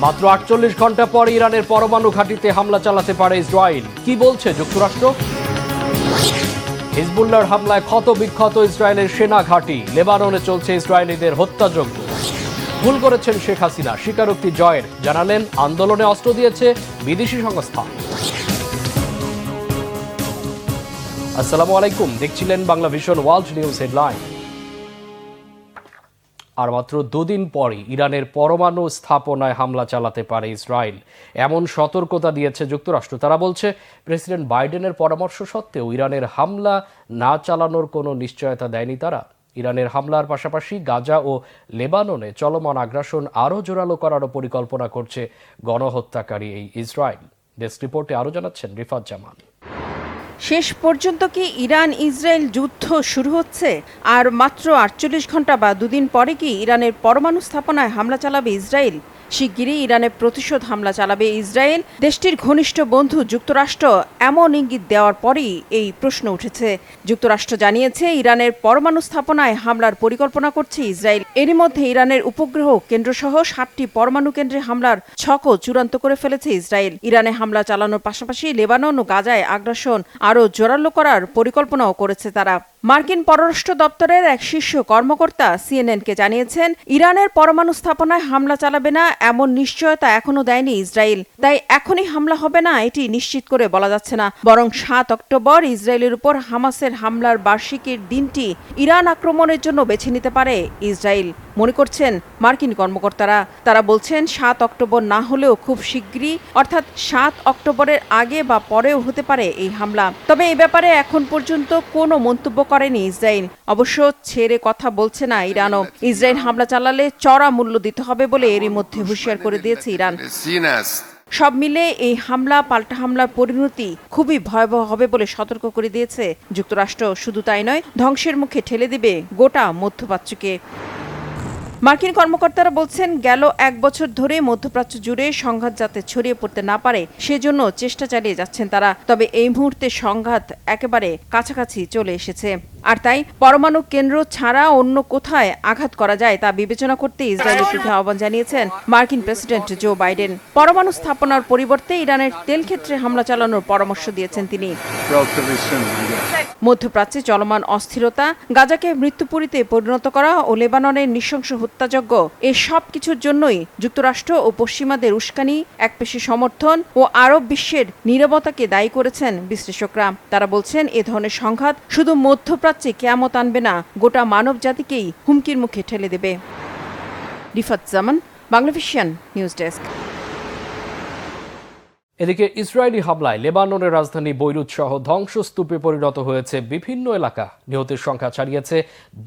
মাত্র ৪৮ ঘন্টা পর ইরানের পরমাণু ঘাঁটিতে হামলা চালাতে পারে ইসরায়েল, কি বলছে যুক্তরাষ্ট্র? হিজবুল্লাহর হামলায় ক্ষত বিক্ষত ইসরায়েলের সেনা ঘাঁটি, লেবাননে চলছে ইসরায়েলিদের হত্যাযজ্ঞ। ভুল করেছেন শেখ হাসিনা, স্বীকারোক্তি জয়ের, জানালেন আন্দোলনে অস্ত্র দিয়েছে বিদেশি সংস্থা। আসসালামু আলাইকুম, দেখছিলেন Bangla Vision world news headline. আর মাত্র দুদিন পরই ইরানের পরমাণু স্থাপনায় হামলা চালাতে পারে ইসরায়েল, এমন সতর্কতা দিয়েছে যুক্তরাষ্ট্র। তারা বলছে, প্রেসিডেন্ট বাইডেনের পরামর্শ সত্ত্বেও ইরানের হামলা না চালানোর কোনো নিশ্চয়তা দেয়নি তারা। ইরানের হামলার পাশাপাশি গাজা ও লেবাননে চলমান আগ্রাসন আরও জোরালো করারও পরিকল্পনা করছে গণহত্যাকারী এই ইসরায়েল। ডেস্ক রিপোর্টে আরও জানাচ্ছেন রিফাত জামান। শেষ পর্যন্ত কি ইরান ইসরায়েল যুদ্ধ শুরু হচ্ছে? আর মাত্র ৪৮ ঘন্টা বা দুদিন পরে কি ইরানের পরমাণু স্থাপনায় হামলা চালাবে ইসরায়েল? শিগগিরই ইরানে প্রতিশোধ হামলা চালাবে ইসরায়েল। দেশটির ঘনিষ্ঠ বন্ধু যুক্তরাষ্ট্র এমন ইঙ্গিত দেওয়ার পরই এই প্রশ্ন উঠেছে। যুক্তরাষ্ট্র জানিয়েছে, ইরানের পরমাণু স্থাপনায় হামলার পরিকল্পনা করছে ইসরায়েল। এরই মধ্যে ইরানের উপগ্রহ কেন্দ্রসহ ৭টি পরমাণু কেন্দ্রে হামলার ছকও চূড়ান্ত করে ফেলেছে ইসরায়েল। ইরানে হামলা চালানোর পাশাপাশি লেবানন ও গাজায় আগ্রাসন আরও জোরালো করার পরিকল্পনাও করেছে তারা। মার্কিন পররাষ্ট্র দপ্তরের এক শীর্ষ কর্মকর্তা সিএনএনকে জানিয়েছেন, ইরানের পরমাণু স্থাপনায় হামলা চালাবে না এমন নিশ্চয়তা এখনো দেয়নি ইসরায়েল। তাই এখনই হামলা হবে না এটি নিশ্চিত করে বলা যাচ্ছে না। বরং ৭ অক্টোবর ইসরায়েলের উপর হামাসের হামলার বার্ষিকীর দিনটি ইরান আক্রমণের জন্য বেছে নিতে পারে ইসরায়েল, মনে করছেন মার্কিন কর্মকর্তারা। তারা বলছেন, ৭ অক্টোবর না হলেও খুব শিগগিরই, অর্থাৎ ৭ অক্টোবরের আগে বা পরেও হতে পারে এই হামলা। তবে এই ব্যাপারে এখন পর্যন্ত কোনো মন্তব্য করেনি ইসরায়েল। অবশ্য ছেড়ে কথা বলছে না ইরানও। ইসরায়েল হামলা চালালে চড়া মূল্য দিতে হবে বলে এরই মধ্যে হুঁশিয়ার করে দিয়েছে ইরান। সব মিলে এই হামলা পাল্টা হামলার পরিণতি খুবই ভয়াবহ হবে বলে সতর্ক করে দিয়েছে যুক্তরাষ্ট্র। শুধু তাই নয়, ধ্বংসের মুখে ঠেলে দেবে গোটা মধ্যপ্রাচ্যকে। মার্কিন কর্মকর্তারা বলছেন, গেল ১ বছর ধরে মধ্যপ্রাচ্য জুড়ে সংঘাত যাতে ছড়িয়ে পড়তে না পারে সেজন্য চেষ্টা চালিয়ে যাচ্ছেন তারা। তবে এই মুহূর্তে সংঘাত একেবারে কাছাকাছি চলে এসেছে। আর তাই পরমাণু কেন্দ্র ছাড়া অন্য কোথায় আঘাত করা যায় তা বিবেচনা করতে ইসরায়েলের প্রতি আহ্বান জানিয়েছেন মার্কিন প্রেসিডেন্ট জো বাইডেন। পরমাণু স্থাপনার পরিবর্তে ইরানের তেল ক্ষেত্রে হামলা চালানোর পরামর্শ দিয়েছেন তিনি। মধ্যপ্রাচ্যে চলমান অস্থিরতা, গাজাকে মৃত্যুপুরীতে পরিণত করা ও লেবাননের নৃশংস হত্যাযজ্ঞ, এ সব কিছুর জন্যই যুক্তরাষ্ট্র ও পশ্চিমাদের উস্কানি, একপেশে সমর্থন ও আরব বিশ্বের নীরবতাকে দায়ী করেছেন বিশ্লেষকরা। তারা বলছেন, এ ধরনের সংঘাত শুধু মধ্যপ্রাচ্যে কিয়ামত আনবে না, গোটা মানব জাতিকেই হুমকির মুখে ঠেলে দেবে। রিফাত জামান, বাংলা ভিশন নিউজ ডেস্ক। এদিকে ইসরায়েলি হামলায় লেবাননের রাজধানী বৈরুত সহ ধ্বংসস্তূপে পরিণত হয়েছে বিভিন্ন এলাকা। নিহতের সংখ্যা ছাড়িয়েছে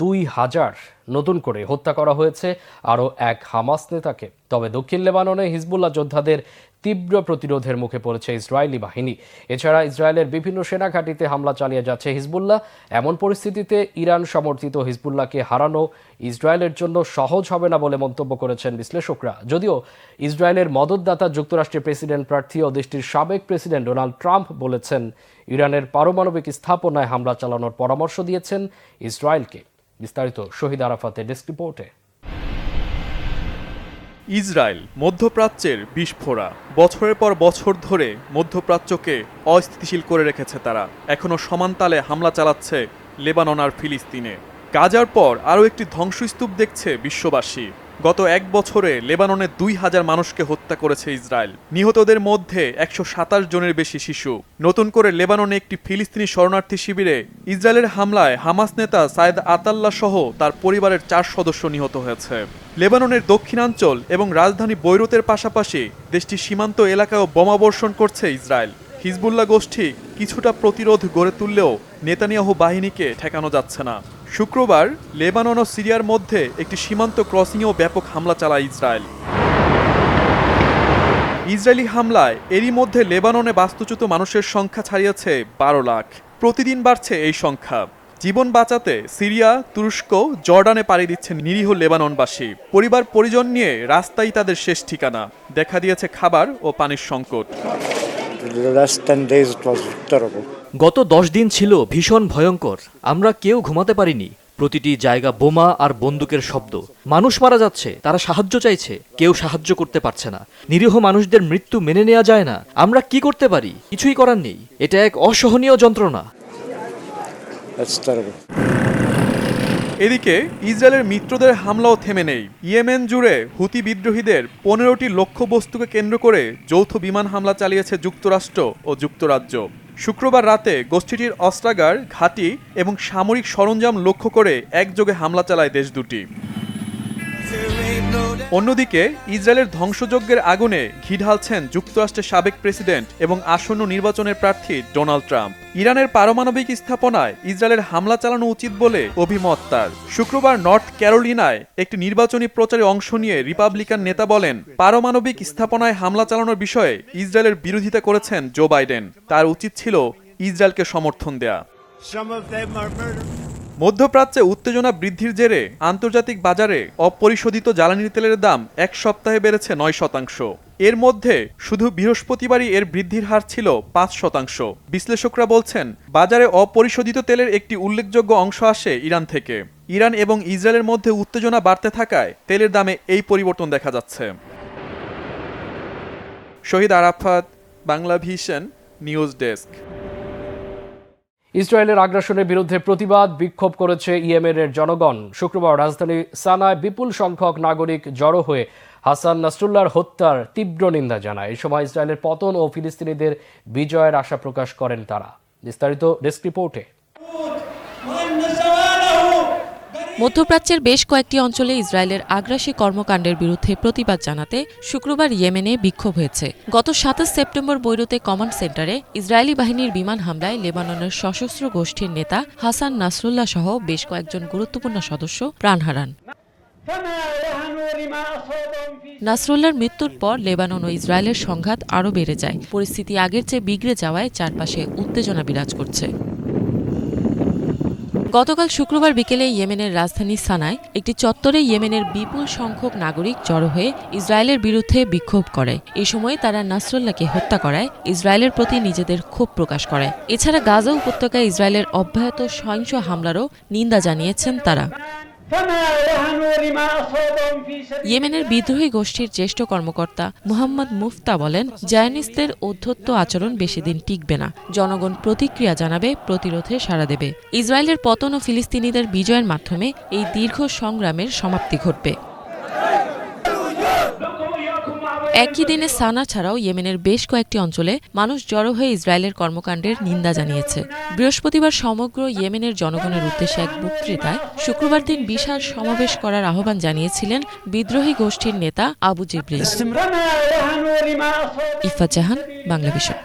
২,০০০। নতুন করে হত্যা করা হয়েছে আরও এক হামাস নেতাকে। তবে দক্ষিণ লেবাননে হিজবুল্লাহ যোদ্ধাদের তীব্র প্রতিরোধের মুখে পড়েছে ইসরায়েলি বাহিনী। এছাড়া ইসরায়েলের বিভিন্ন সেনা ঘাঁটিতে হামলা চালিয়ে যাচ্ছে হিজবুল্লাহ। এমন পরিস্থিতিতে ইরান সমর্থিত হিজবুল্লাহকে হারানো ইসরায়েলের জন্য সহজ হবে না বলে মন্তব্য করেছেন বিশ্লেষকরা। যদিও ইসরায়েলের মদতদাতা যুক্তরাষ্ট্রের প্রেসিডেন্ট প্রার্থী ও দেশটির সাবেক প্রেসিডেন্ট ডোনাল্ড ট্রাম্প বলেছেন, ইরানের পারমাণবিক স্থাপনায় হামলা চালানোর পরামর্শ দিয়েছেন ইসরায়েলকে। বিস্তারিত শহীদ আরাফাতের ডেস্ক রিপোর্টে। ইসরায়েল মধ্যপ্রাচ্যের বিস্ফোরা। বছরের পর বছর ধরে মধ্যপ্রাচ্যকে অস্থিতিশীল করে রেখেছে তারা। এখনও সমান তালে হামলা চালাচ্ছে লেবানন আর ফিলিস্তিনে। গাজার পর আরও একটি ধ্বংসস্তূপ দেখছে বিশ্ববাসী। গত ১ বছরে লেবাননে ২,০০০ মানুষকে হত্যা করেছে ইসরায়েল। নিহতদের মধ্যে ১২৭ জনের বেশি শিশু। নতুন করে লেবাননে একটি ফিলিস্তিনি শরণার্থী শিবিরে ইসরায়েলের হামলায় হামাস নেতা সায়েদ আতাল্লাহ সহ তার পরিবারের ৪ সদস্য নিহত হয়েছে। লেবাননের দক্ষিণাঞ্চল এবং রাজধানী বৈরুতের পাশাপাশি দেশটির সীমান্ত এলাকায়ও বোমাবর্ষণ করছে ইসরায়েল। হিজবুল্লাহ গোষ্ঠী কিছুটা প্রতিরোধ গড়ে তুললেও নেতানিয়াহু বাহিনীকে ঠেকানো যাচ্ছে না। শুক্রবার লেবানন ও সিরিয়ার মধ্যে একটি সীমান্ত ক্রসিংয়েও ব্যাপক হামলা চালায় ইসরায়েল। ইসরায়েলি হামলায় এরই মধ্যে লেবাননে বাস্তুচ্যুত মানুষের সংখ্যা ছাড়িয়েছে ১২ লাখ। প্রতিদিন বাড়ছে এই সংখ্যা। জীবন বাঁচাতে সিরিয়া, তুরস্ক, জর্ডানে পাড়ি দিচ্ছেন নিরীহ লেবাননবাসী। পরিবার পরিজন নিয়ে রাস্তাই তাদের শেষ ঠিকানা। দেখা দিয়েছে খাবার ও পানির সংকট। গত 10 দিন ছিল ভীষণ ভয়ঙ্কর। আমরা কেউ ঘুমাতে পারিনি। প্রতিটি জায়গা বোমা আর বন্দুকের শব্দ। মানুষ মারা যাচ্ছে, তারা সাহায্য চাইছে, কেউ সাহায্য করতে পারছে না। নিরীহ মানুষদের মৃত্যু মেনে নেওয়া যায় না। আমরা কি করতে পারি? কিছুই করার নেই। এটা এক অসহনীয় যন্ত্রণা। এদিকে ইসরায়েলের মিত্রদের হামলাও থেমে নেই। ইয়েমেন জুড়ে হুতি বিদ্রোহীদের 15টি লক্ষ্যবস্তুকে কেন্দ্র করে যৌথ বিমান হামলা চালিয়েছে যুক্তরাষ্ট্র ও যুক্তরাজ্য। শুক্রবার রাতে গোষ্ঠীটির অস্ত্রাগার, ঘাঁটি এবং সামরিক সরঞ্জাম লক্ষ্য করে একযোগে হামলা চালায় দেশ দুটি। অন্যদিকে ইসরায়েলের ধ্বংসযজ্ঞের আগুনে ঘি ঢালছেন যুক্তরাষ্ট্রের সাবেক প্রেসিডেন্ট এবং আসন্ন নির্বাচনের প্রার্থী ডোনাল্ড ট্রাম্প। ইরানের পারমাণবিক স্থাপনায় ইসরায়েলের হামলা চালানো উচিত বলে অভিমত তার। শুক্রবার নর্থ ক্যারোলিনায় একটি নির্বাচনী প্রচারে অংশ নিয়ে রিপাবলিকান নেতা বলেন, পারমাণবিক স্থাপনায় হামলা চালানোর বিষয়ে ইসরায়েলের বিরোধিতা করেছেন জো বাইডেন। তার উচিত ছিল ইসরায়েলকে সমর্থন দেয়া। মধ্যপ্রাচ্যে উত্তেজনা বৃদ্ধির জেরে আন্তর্জাতিক বাজারে অপরিশোধিত জ্বালানি তেলের দাম এক সপ্তাহে বেড়েছে 9%। এর মধ্যে শুধু বৃহস্পতিবারই এর বৃদ্ধির হার ছিল 5%। বিশ্লেষকরা বলছেন, বাজারে অপরিশোধিত তেলের একটি উল্লেখযোগ্য অংশ আসে ইরান থেকে। ইরান এবং ইসরায়েলের মধ্যে উত্তেজনা বাড়তে থাকায় তেলের দামে এই পরিবর্তন দেখা যাচ্ছে। Shahid Arafat, Bangla Vision, news desk. ইসরায়েলের আগ্রাসনের বিরুদ্ধে প্রতিবাদ বিক্ষোভ করেছে ইয়েমেনের জনগণ। শুক্রবার রাজধানী সানায় বিপুল সংখ্যক নাগরিক জড়ো হয়ে হাসান নাসরুল্লাহর হত্যার তীব্র নিন্দা জানায়। এই সময় ইসরায়েলের পতন ও ফিলিস্তিনিদের বিজয়ের আশা প্রকাশ করেন তারা। বিস্তারিত ডেস্ক রিপোর্টে। মধ্যপ্রাচ্যের বেশ কয়েকটি অঞ্চলে ইসরায়েলের আগ্রাসী কর্মকাণ্ডের বিরুদ্ধে প্রতিবাদ জানাতে শুক্রবার ইয়েমেনে বিক্ষোভ হয়েছে। গত 27 সেপ্টেম্বর বৈরুতে কমান্ড সেন্টারে ইসরায়েলি বাহিনীর বিমান হামলায় লেবাননের সশস্ত্র গোষ্ঠীর নেতা হাসান নাসরুল্লাহ সহ বেশ কয়েকজন গুরুত্বপূর্ণ সদস্য প্রাণ হারান। নাসরুল্লাহর মৃত্যুর পর লেবানন ও ইসরায়েলের সংঘাত আরও বেড়ে যায়। পরিস্থিতি আগের চেয়ে বিগড়ে যাওয়ায় চারপাশে উত্তেজনা বিরাজ করছে। গতকাল শুক্রবার বিকেলে ইয়েমেনের রাজধানী সানায় একটি চত্বরে ইয়েমেনের বিপুল সংখ্যক নাগরিক জড়ো হয়ে ইসরায়েলের বিরুদ্ধে বিক্ষোভ করে। এই সময় তারা নাসরুল্লাহকে হত্যা করায় ইসরায়েলের প্রতি নিজেদের ক্ষোভ প্রকাশ করে। এছাড়া গাজা উপত্যকায় ইসরায়েলের অব্যাহত সহিংস হামলারও নিন্দা জানিয়েছেন তারা। ইয়েমেনের বিদ্রোহী গোষ্ঠীর জ্যেষ্ঠ কর্মকর্তা মুহাম্মদ মুফতা বলেন, জায়নিস্টদের ঔদ্ধত্য আচরণ বেশি দিন টিকবে না। জনগণ প্রতিক্রিয়া জানাবে, প্রতিরোধে সাড়া দেবে। ইসরায়েলের পতন ও ফিলিস্তিনিদের বিজয়ের মাধ্যমে এই দীর্ঘ সংগ্রামের সমাপ্তি ঘটবে। একই দিনে সানা ছাড়াও ইয়েমেনের বেশ কয়েকটি অঞ্চলে মানুষ জড়ো হয়ে ইসরায়েলের কর্মকাণ্ডের নিন্দা জানিয়েছে। বৃহস্পতিবার সমগ্র ইয়েমেনের জনগণের উদ্দেশ্যে এক বক্তৃতায় শুক্রবার দিন বিশাল সমাবেশ করার আহ্বান জানিয়েছিলেন বিদ্রোহী গোষ্ঠীর নেতা আবু জিবরিল। ইফাত জাহান, বাংলা ভিশন।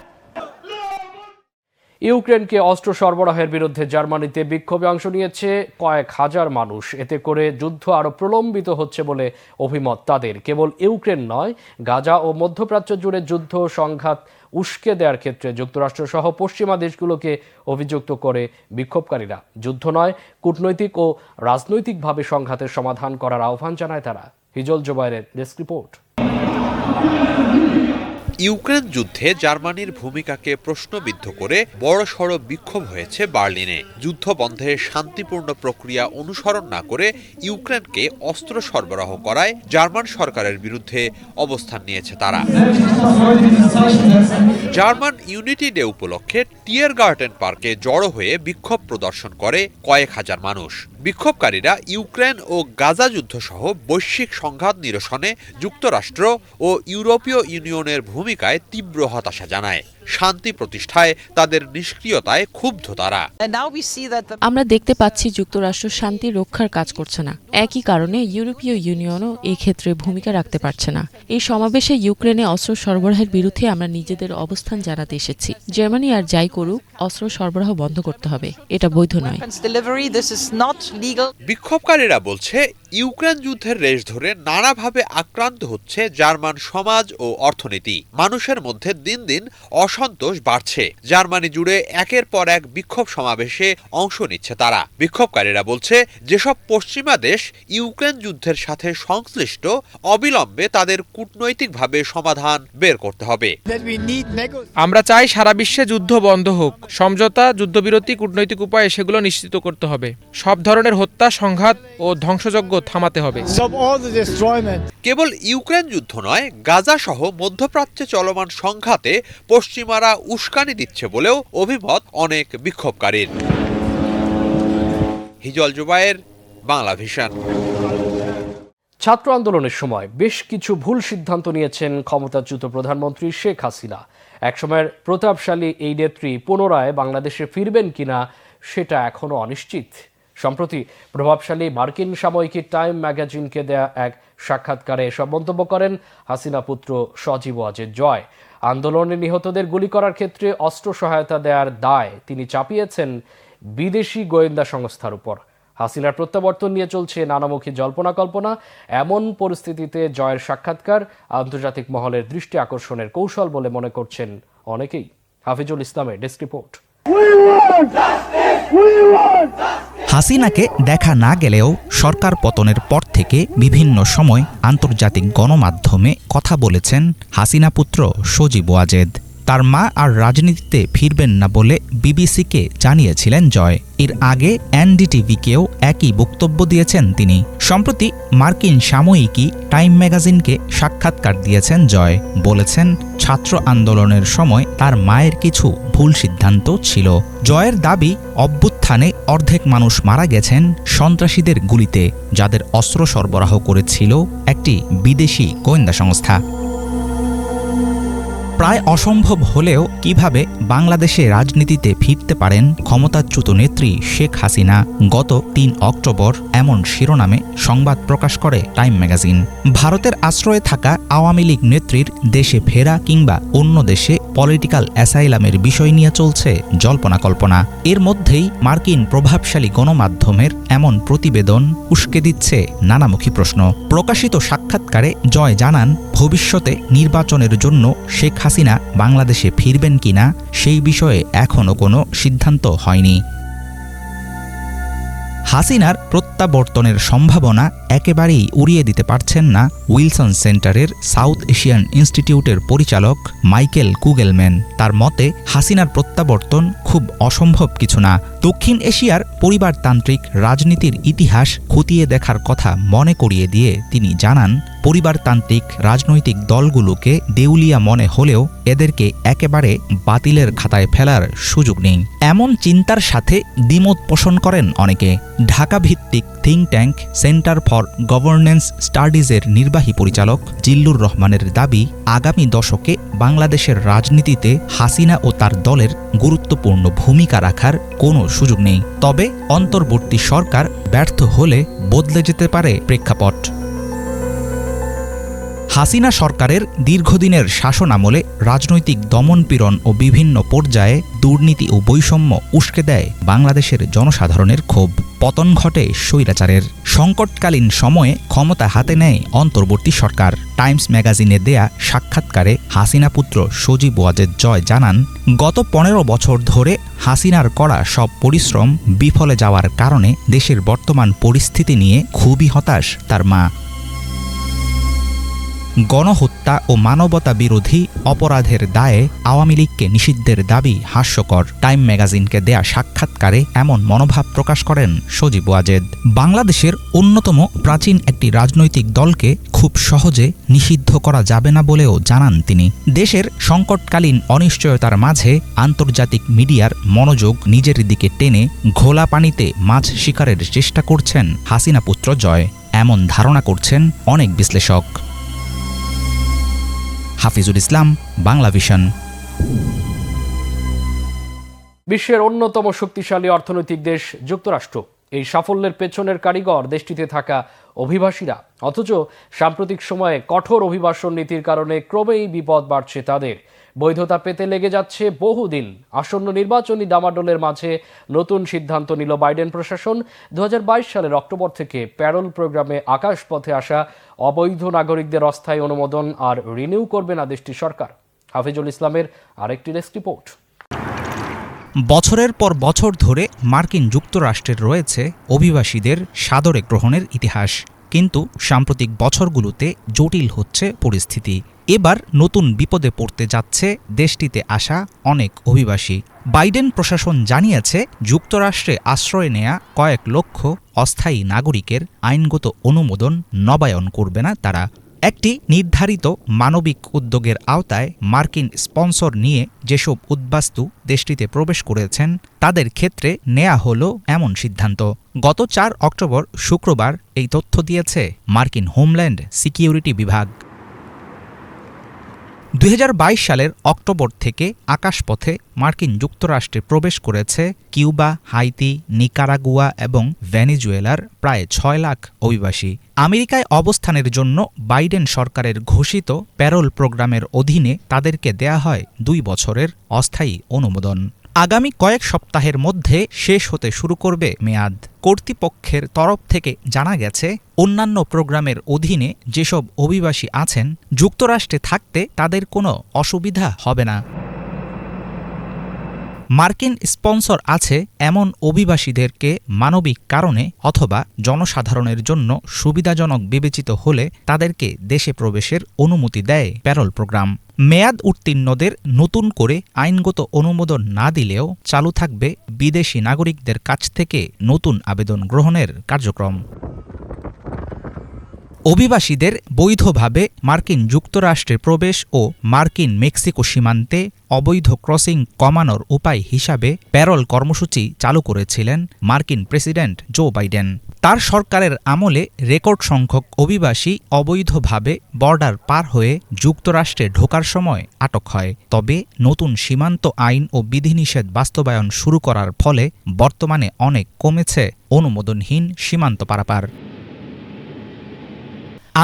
ইউক্রেনকে অস্ত্র সরবরাহের বিরুদ্ধে জার্মানিতে বিক্ষোভে অংশ নিয়েছে কয়েক হাজার মানুষ। এতে করে যুদ্ধ আরও প্রলম্বিত হচ্ছে বলে অভিমত তাদের। কেবল ইউক্রেন নয়, গাজা ও মধ্যপ্রাচ্য জুড়ে যুদ্ধ সংঘাত উস্কে দেওয়ার ক্ষেত্রে যুক্তরাষ্ট্রসহ পশ্চিমা দেশগুলোকে অভিযুক্ত করে বিক্ষোভকারীরা যুদ্ধ নয়, কূটনৈতিক ও রাজনৈতিকভাবে সংঘাতের সমাধান করার আহ্বান জানায় তারা। হিজল জোবায়েরের ডেস্ক রিপোর্ট। ইউক্রেন যুদ্ধে জার্মানির ভূমিকাকে প্রশ্নবিদ্ধ করে বড়সড় বিক্ষোভ হয়েছে বার্লিনে। যুদ্ধ বন্ধের শান্তিপূর্ণ প্রক্রিয়া অনুসরণ না করে ইউক্রেনকে অস্ত্র সরবরাহ করায় জার্মান সরকারের বিরুদ্ধে অবস্থান নিয়েছে তারা। জার্মান ইউনিটি ডে উপলক্ষে টিয়ারগার্টেন পার্কে জড়ো হয়ে বিক্ষোভ প্রদর্শন করে কয়েক হাজার মানুষ। বিক্ষোভকারীরা ইউক্রেন ও গাজা যুদ্ধ সহ বৈশ্বিক সংঘাত নিরসনে যুক্তরাষ্ট্র ও ইউরোপীয় ইউনিয়নের ভূমিকায় তীব্র হতাশা জানায়। শান্তি প্রতিষ্ঠায় তাদের নিষ্ক্রিয়তায় ক্ষুব্ধ তারা। আমরা দেখতে পাচ্ছি যুক্তরাষ্ট্র শান্তি রক্ষার কাজ করছে না। একই কারণে ইউরোপীয় ইউনিয়নও এই ক্ষেত্রে ভূমিকা রাখতে পারছে না। এই সমাবেশে ইউক্রেনে অস্ত্র সরবরাহের বিরুদ্ধে আমরা নিজেদের অবস্থান জানাতে এসেছি। জার্মানি আর যাই করুক, অস্ত্র সরবরাহ বন্ধ করতে হবে। এটা বৈধ নয়। বিক্ষোভকারীরা বলছে, ইউক্রেন যুদ্ধের রেশ ধরে নানাভাবে আক্রান্ত হচ্ছে জার্মান সমাজ ও অর্থনীতি। মানুষের মধ্যে দিন দিন অসন্তোষ বাড়ছে। জার্মানি জুড়ে একের পর এক বিক্ষোভ সমাবেশে অংশ নিচ্ছে তারা। বিক্ষোভকারীরা বলছে, যেসব পশ্চিমা দেশ ইউক্রেন যুদ্ধের সাথে সংশ্লিষ্ট অবিলম্বে তাদের কূটনৈতিকভাবে সমাধান বের করতে হবে। আমরা চাই সারা বিশ্বে যুদ্ধ বন্ধ হোক, সমঝোতা, যুদ্ধবিরতি, কূটনৈতিক উপায়ে সেগুলো নিশ্চিত করতে হবে। সব ধরনের হত্যা, সংঘাত ও ধ্বংসযজ্ঞ থামাতে হবে। কেবল ইউক্রেন যুদ্ধ নয়, গাজা সহ মধ্যপ্রাচ্যে চলমান সংঘাতে পশ্চিমারা উস্কানি দিচ্ছে বলেও অভিমত অনেক বিক্ষোভকারীর। হিজল জুবায়ের, বাংলা ভিশন। ছাত্র আন্দোলনের সময় বেশ কিছু ভুল সিদ্ধান্ত নিয়েছেন ক্ষমতাচ্যুত প্রধানমন্ত্রী শেখ হাসিনা। একসময়ের প্রতাপশালী এই নেত্রী পুনরায় বাংলাদেশে ফিরবেন কিনা সেটা এখনো অনিশ্চিত। সম্প্রতি প্রভাবশালী মার্কিন সাময়িকী টাইম ম্যাগাজিনকে দেয়া এক সাক্ষাৎকারে এসব মন্তব্য করেন হাসিনা পুত্র সজীব ওয়াজেদ জয়। আন্দোলনে নিহতদের গুলি করার ক্ষেত্রে অস্ত্র সহায়তা দেওয়ার দায় তিনি চাপিয়েছেন বিদেশি গোয়েন্দা সংস্থার উপর। হাসিনার প্রত্যাবর্তন নিয়ে চলছে নানামুখী জল্পনা কল্পনা। এমন পরিস্থিতিতে জয়ের সাক্ষাৎকার আন্তর্জাতিক মহলের দৃষ্টি আকর্ষণের কৌশল বলে মনে করছেন অনেকেই। হাফিজুল ইসলামের ডেস্ক রিপোর্ট। হাসিনাকে দেখা না গেলেও সরকার পতনের পর থেকে বিভিন্ন সময় আন্তর্জাতিক গণমাধ্যমে কথা বলেছেন হাসিনা পুত্র সজীব ওয়াজেদ। তার মা আর রাজনীতিতে ফিরবেন না বলে বিবিসিকে জানিয়েছিলেন জয়। এর আগে এনডিটিভিকেও একই বক্তব্য দিয়েছেন তিনি। সম্প্রতি মার্কিন সাময়িকী টাইম ম্যাগাজিনকে সাক্ষাৎকার দিয়েছেন জয়। বলেছেন, ছাত্র আন্দোলনের সময় তার মায়ের কিছু ভুল সিদ্ধান্ত ছিল। জয়ের দাবি, অভ্যুত্থানে অর্ধেক মানুষ মারা গেছেন সন্ত্রাসীদের গুলিতে, যাদের অস্ত্র সরবরাহ করেছিল একটি বিদেশি গোয়েন্দা সংস্থা। প্রায় অসম্ভব হলেও কিভাবে বাংলাদেশে রাজনীতিতে ফিরতে পারেন ক্ষমতাচ্যুত নেত্রী শেখ হাসিনা, গত ৩ অক্টোবর এমন শিরোনামে সংবাদ প্রকাশ করে টাইম ম্যাগাজিন। ভারতের আশ্রয়ে থাকা আওয়ামী লীগ নেত্রীর দেশে ফেরা কিংবা অন্য দেশে পলিটিক্যাল অ্যাসাইলামের বিষয় নিয়ে চলছে জল্পনা কল্পনা। এর মধ্যেই মার্কিন প্রভাবশালী গণমাধ্যমের এমন প্রতিবেদন উস্কে দিচ্ছে নানামুখী প্রশ্ন। প্রকাশিত সাক্ষাৎকারে জয় জানান, ভবিষ্যতে নির্বাচনের জন্য শেখ হাসিনা বাংলাদেশে ফিরবেন কিনা সেই বিষয়ে এখনও কোনো সিদ্ধান্ত হয়নি। হাসিনার প্রত্যাবর্তনের সম্ভাবনা একেবারেই উড়িয়ে দিতে পারছেন না উইলসন সেন্টারের সাউথ এশিয়ান ইনস্টিটিউটের পরিচালক মাইকেল কুগেলম্যান। তার মতে, হাসিনার প্রত্যাবর্তন খুব অসম্ভব কিছু না। দক্ষিণ এশিয়ার পরিবারতান্ত্রিক রাজনীতির ইতিহাস খতিয়ে দেখার কথা মনে করিয়ে দিয়ে তিনি জানান, পরিবারতান্ত্রিক রাজনৈতিক দলগুলোকে দেউলিয়া মনে হলেও এদেরকে একেবারে বাতিলের খাতায় ফেলার সুযোগ নেই। এমন চিন্তার সাথে দ্বিমত পোষণ করেন অনেকে। ঢাকা ভিত্তিক think tank centre for governance স্টাডিজের নির্বাহী পরিচালক জিল্লুর রহমানের দাবি, আগামী দশকে বাংলাদেশের রাজনীতিতে হাসিনা ও তার দলের গুরুত্বপূর্ণ ভূমিকা রাখার কোনো সুযোগ নেই। তবে অন্তর্বর্তী সরকার ব্যর্থ হলে বদলে যেতে পারে প্রেক্ষাপট। হাসিনা সরকারের দীর্ঘদিনের শাসন আমলে রাজনৈতিক দমনপীড়ন ও বিভিন্ন পর্যায়ে দুর্নীতি ও বৈষম্য উস্কে দেয় বাংলাদেশের জনসাধারণের ক্ষোভ। পতন ঘটে স্বৈরাচারের। সংকটকালীন সময়ে ক্ষমতা হাতে নেয় অন্তর্বর্তী সরকার। টাইমস ম্যাগাজিনে দেয়া সাক্ষাৎকারে হাসিনা পুত্র সজীব ওয়াজেদ জয় জানান, গত ১৫ বছর ধরে হাসিনার করা সব পরিশ্রম বিফলে যাওয়ার কারণে দেশের বর্তমান পরিস্থিতি নিয়ে খুবই হতাশ তার মা। গণহত্যা ও মানবতা বিরোধী অপরাধের দায়ে আওয়ামী লীগকে নিষিদ্ধের দাবি হাস্যকর। টাইম ম্যাগাজিনকে দেয়া সাক্ষাৎকারে এমন মনোভাব প্রকাশ করেন সজীব ওয়াজেদ। বাংলাদেশের অন্যতম প্রাচীন একটি রাজনৈতিক দলকে খুব সহজে নিষিদ্ধ করা যাবে না বলেও জানান তিনি। দেশের সংকটকালীন অনিশ্চয়তার মাঝে আন্তর্জাতিক মিডিয়ার মনোযোগ নিজের দিকে টেনে ঘোলা পানিতে মাছ শিকারের চেষ্টা করছেন হাসিনা পুত্র জয়, এমন ধারণা করছেন অনেক বিশ্লেষক। হাফিজুল ইসলাম, বাংলা ভিশন। বিশ্বের অন্যতম শক্তিশালী অর্থনৈতিক দেশ যুক্তরাষ্ট্র। এই সাফল্যের পেছনের কারিগর দেশটিতে থাকা অভিবাসীরা। অথচ সাম্প্রতিক সময়ে কঠোর অভিবাসন নীতির কারণে ক্রমেই বিপদ বাড়ছে তাদের। বৈধতা পেতে লেগে যাচ্ছে বহুদিন। আসন্ন নির্বাচনী ডামাডোলের মাঝে নতুন সিদ্ধান্ত নিল বাইডেন প্রশাসন। 2022 সালের অক্টোবর থেকে প্যারোল প্রোগ্রামে আকাশপথে আসা অবৈধ নাগরিকদের অস্থায়ী অনুমোদন আর রিনিউ করবে না দেশটির সরকার। হাফিজুল ইসলামের আরেকটি ডেস্ক রিপোর্ট। বছরের পর বছর ধরে মার্কিন যুক্তরাষ্ট্রের রয়েছে অভিবাসীদের সাদরে গ্রহণের ইতিহাস, কিন্তু সাম্প্রতিক বছরগুলোতে জটিল হচ্ছে পরিস্থিতি। এবার নতুন বিপদে পড়তে যাচ্ছে দেশটিতে আসা অনেক অভিবাসী। বাইডেন প্রশাসন জানিয়েছে যুক্তরাষ্ট্রে আশ্রয় নেয়া কয়েক লক্ষ অস্থায়ী নাগরিকের আইনগত অনুমোদন নবায়ন করবে না তারা। একটি নির্ধারিত মানবিক উদ্যোগের আওতায় মার্কিন স্পন্সর নিয়ে যেসব উদ্বাস্তু দেশটিতে প্রবেশ করেছেন তাদের ক্ষেত্রে নেয়া হলো এমন সিদ্ধান্ত। গত 4 অক্টোবর শুক্রবার এই তথ্য দিয়েছে মার্কিন হোমল্যান্ড সিকিউরিটি বিভাগ। 2022 সালের অক্টোবর থেকে আকাশপথে মার্কিন যুক্তরাষ্ট্রে প্রবেশ করেছে কিউবা, হাইতি, নিকারাগুয়া এবং ভেনেজুয়েলার প্রায় 6 লাখ অভিবাসী। আমেরিকায় অবস্থানের জন্য বাইডেন সরকারের ঘোষিত প্যারোল প্রোগ্রামের অধীনে তাদেরকে দেয়া হয় 2 বছরের অস্থায়ী অনুমোদন। আগামী কয়েক সপ্তাহের মধ্যে শেষ হতে শুরু করবে মেয়াদ। কর্তৃপক্ষের তরফ থেকে জানা গেছে অন্যান্য প্রোগ্রামের অধীনে যেসব অভিবাসী আছেন যুক্তরাষ্ট্রে থাকতে তাদের কোনো অসুবিধা হবে না। মার্কিন স্পন্সর আছে এমন অভিবাসীদেরকে মানবিক কারণে অথবা জনসাধারণের জন্য সুবিধাজনক বিবেচিত হলে তাদেরকে দেশে প্রবেশের অনুমতি দেয় প্যারোল প্রোগ্রাম। মেয়াদ উত্তীর্ণদের নতুন করে আইনগত অনুমোদন না দিলেও চালু থাকবে বিদেশি নাগরিকদের কাছ থেকে নতুন আবেদন গ্রহণের কার্যক্রম। অভিবাসীদের বৈধভাবে মার্কিন যুক্তরাষ্ট্রে প্রবেশ ও মার্কিন মেক্সিকো সীমান্তে অবৈধ ক্রসিং কমানোর উপায় হিসাবে প্যারোল কর্মসূচি চালু করেছিলেন মার্কিন প্রেসিডেন্ট জো বাইডেন। তার সরকারের আমলে রেকর্ড সংখ্যক অভিবাসী অবৈধভাবে বর্ডার পার হয়ে যুক্তরাষ্ট্রে ঢোকার সময় আটক হয়। তবে নতুন সীমান্ত আইন ও বিধিনিষেধ বাস্তবায়ন শুরু করার ফলে বর্তমানে অনেক কমেছে অনুমোদনহীন সীমান্ত পারাপার।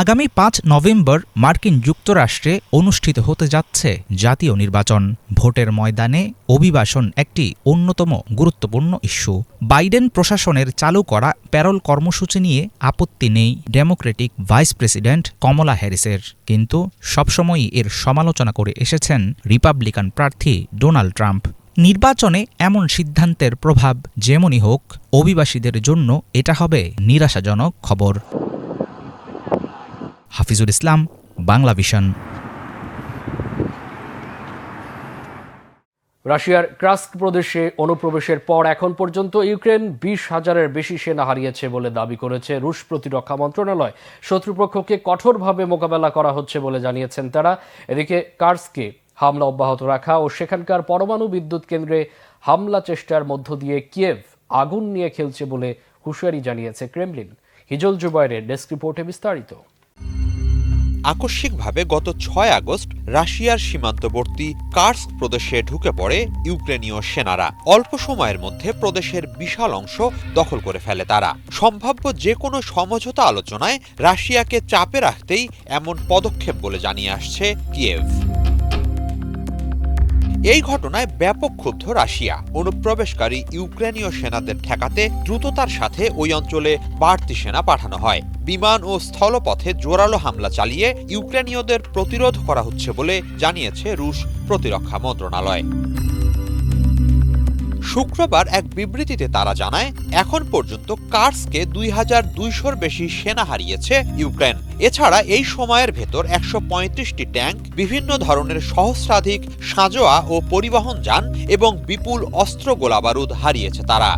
আগামী 5 নভেম্বর মার্কিন যুক্তরাষ্ট্রে অনুষ্ঠিত হতে যাচ্ছে জাতীয় নির্বাচন। ভোটের ময়দানে অভিবাসন একটি অন্যতম গুরুত্বপূর্ণ ইস্যু। বাইডেন প্রশাসনের চালু করা প্যারোল কর্মসূচি নিয়ে আপত্তি নেই ডেমোক্রেটিক ভাইস প্রেসিডেন্ট কমলা হ্যারিসের, কিন্তু সবসময়ই এর সমালোচনা করে এসেছেন রিপাবলিকান প্রার্থী ডোনাল্ড ট্রাম্প। নির্বাচনে এমন সিদ্ধান্তের প্রভাব যেমনই হোক, অভিবাসীদের জন্য এটা হবে নিরাশাজনক খবর। হাফিজুল ইসলাম, বাংলা ভিশন। রাশিয়ার ক্রাস্ক প্রদেশে অনুপ্রবেশের পর এখন পর্যন্ত ইউক্রেন 20,000-এর বেশি সেনা হারিয়েছে বলে দাবি করেছে রুশ প্রতিরক্ষা মন্ত্রণালয়। শত্রুপক্ষকে কঠোরভাবে মোকাবেলা করা হচ্ছে বলে জানিয়েছেন তারা। এদিকে কার্স্কে হামলা অব্যাহত রাখা ও সেখানকার পরমাণু বিদ্যুৎ কেন্দ্রে হামলা চেষ্টার মধ্য দিয়ে কিয়েভ আগুন নিয়ে খেলছে বলে হুঁশিয়ারি জানিয়েছে ক্রেমলিন। হিজল জুবাইরের ডেস্ক রিপোর্টে বিস্তারিত। আকস্মিকভাবে গত 6 আগস্ট রাশিয়ার সীমান্তবর্তী কার্স্ক প্রদেশে ঢুকে পড়ে ইউক্রেনীয় সেনারা। অল্প সময়ের মধ্যে প্রদেশের বিশাল অংশ দখল করে ফেলে তারা। সম্ভাব্য যে কোনো সমঝোতা আলোচনায় রাশিয়াকে চাপে রাখতেই এমন পদক্ষেপ বলে জানিয়ে আসছে কিয়েভ। এই ঘটনায় ব্যাপক ক্ষুব্ধ রাশিয়া। অনুপ্রবেশকারী ইউক্রেনীয় সেনাদের ঠেকাতে দ্রুততার সাথে ওই অঞ্চলে বাড়তি সেনা পাঠানো হয়। বিমান ও স্থলপথে জোরালো হামলা চালিয়ে ইউক্রেনীয়দের প্রতিরোধ করা হচ্ছে বলে জানিয়েছে রুশ প্রতিরক্ষা মন্ত্রণালয়। শুক্রবার এক বিবৃতিতে তারা জানায়, এখন পর্যন্ত কার্স্কে 2,200-র বেশি সেনা হারিয়েছে ইউক্রেন। এছাড়া এই সময়ের ভেতর 135টি ট্যাঙ্ক, বিভিন্ন ধরনের সহস্রাধিক সাঁজোয়া ও পরিবহন যান এবং বিপুল অস্ত্র গোলাবারুদ হারিয়েছে তারা।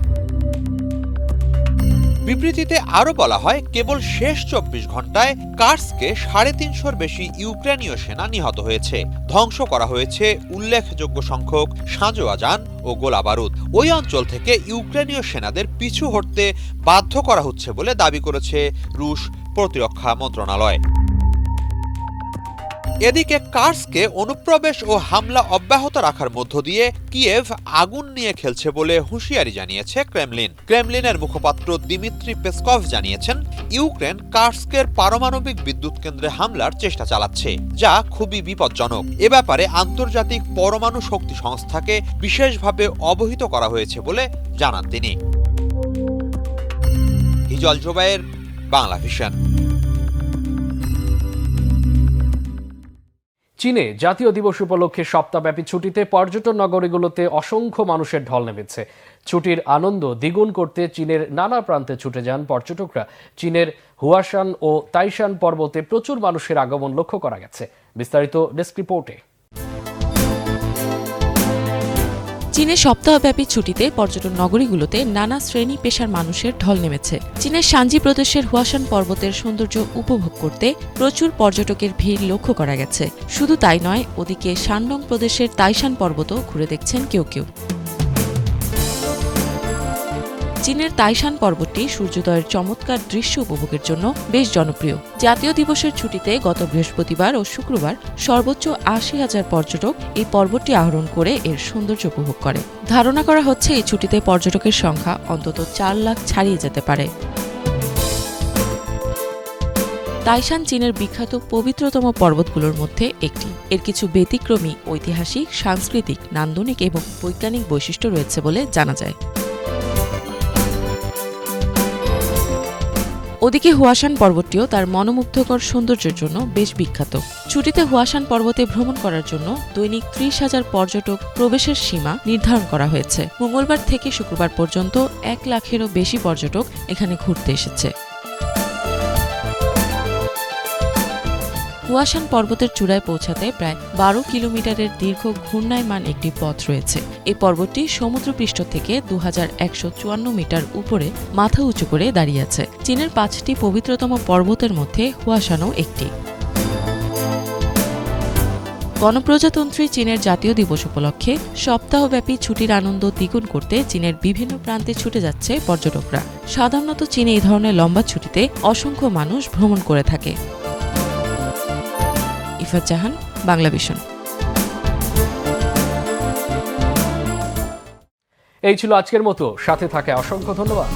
বিবৃতিতে আরও বলা হয়, কেবল শেষ 24 ঘন্টায় কার্স্কে 350-র বেশি ইউক্রেনীয় সেনা নিহত হয়েছে। ধ্বংস করা হয়েছে উল্লেখযোগ্য সংখ্যক সাঁজোয়া যান ও গোলাবারুদ। ওই অঞ্চল থেকে ইউক্রেনীয় সেনাদের পিছু হটতে বাধ্য করা হচ্ছে বলে দাবি করেছে রুশ প্রতিরক্ষা মন্ত্রণালয়। এদিকে কার্স্কে অনুপ্রবেশ ও হামলা অব্যাহত রাখার মধ্য দিয়ে কিয়েভ আগুন নিয়ে খেলছে বলে হুঁশিয়ারি জানিয়েছে ক্রেমলিন। ক্রেমলিনের মুখপাত্র দিমিত্রি পেসকভ জানিয়েছেন, ইউক্রেন কার্স্কের পারমাণবিক বিদ্যুৎ কেন্দ্রে হামলার চেষ্টা চালাচ্ছে, যা খুবই বিপজ্জনক। এ ব্যাপারে আন্তর্জাতিক পরমাণু শক্তি সংস্থাকে বিশেষভাবে অবহিত করা হয়েছে বলে জানান তিনি। হিজল জুবাইর, বাংলা ভিশন। চীনে জাতীয় দিবস উপলক্ষে সপ্তাহব্যাপী ছুটিতে পর্যটন নগরীগুলোতে অসংখ্য মানুষের ঢল নেমেছে। ছুটির আনন্দ দ্বিগুণ করতে চীনের নানা প্রান্তে ছুটে যান পর্যটকরা। চীনের হুয়াশান ও তাইশান পর্বতে প্রচুর মানুষের আগমন লক্ষ্য করা গেছে। বিস্তারিত ডেস্ক রিপোর্টে। চীনের সপ্তাহব্যাপী ছুটিতে পর্যটন নগরীগুলোতে নানা শ্রেণী পেশার মানুষের ঢল নেমেছে। চীনের শানজি প্রদেশের হুয়াশান পর্বতের সৌন্দর্য উপভোগ করতে প্রচুর পর্যটকের ভিড় লক্ষ্য করা গেছে। শুধু তাই নয়, ওদিকে শানডং প্রদেশের তাইশান পর্বতও ঘুরে দেখছেন কেউ কেউ। চীনের তাইশান পর্বতটি সূর্যোদয়ের চমৎকার দৃশ্য উপভোগের জন্য বেশ জনপ্রিয়। জাতীয় দিবসের ছুটিতে গত বৃহস্পতিবার ও শুক্রবার সর্বোচ্চ ৮০,০০০ পর্যটক এই পর্বতটি আরোহণ করে এর সৌন্দর্য উপভোগ করে। ধারণা করা হচ্ছে এই ছুটিতে পর্যটকের সংখ্যা অন্তত ৪ লাখ ছাড়িয়ে যেতে পারে। তাইশান চীনের বিখ্যাত পবিত্রতম পর্বতগুলোর মধ্যে একটি। এর কিছু ব্যতিক্রমী ঐতিহাসিক, সাংস্কৃতিক, নান্দনিক এবং বৈজ্ঞানিক বৈশিষ্ট্য রয়েছে বলে জানা যায়। ওদিকে হুয়াশান পর্বতটিও তার মনোমুগ্ধকর সৌন্দর্যের জন্য বেশ বিখ্যাত। ছুটিতে হুয়াশান পর্বতে ভ্রমণ করার জন্য দৈনিক ৩০,০০০ পর্যটক প্রবেশের সীমা নির্ধারণ করা হয়েছে। মঙ্গলবার থেকে শুক্রবার পর্যন্ত ১ লাখেরও বেশি পর্যটক এখানে ঘুরতে এসেছে। হুয়াশান পর্বতের চূড়ায় পৌঁছাতে প্রায় ১২ কিলোমিটারের দীর্ঘ ঘূর্ণায়মান একটি পথ রয়েছে। এই পর্বতটি সমুদ্রপৃষ্ঠ থেকে ২১৫৪ মিটার উপরে মাথা উঁচু করে দাঁড়িয়ে আছে। চীনের ৫টি পবিত্রতম পর্বতের মধ্যে হুয়াশানও একটি। গণপ্রজাতন্ত্রী চীনের জাতীয় দিবস উপলক্ষে সপ্তাহব্যাপী ছুটির আনন্দ দ্বিগুণ করতে চীনের বিভিন্ন প্রান্তে ছুটে যাচ্ছে পর্যটকরা। সাধারণত চীনে এই ধরনের লম্বা ছুটিতে অসংখ্য মানুষ ভ্রমণ করে থাকে। ইফাত জাহান, বাংলাভিশন। এই ছিল আজকের মতো। সাথে থাকে অসংখ্য ধন্যবাদ।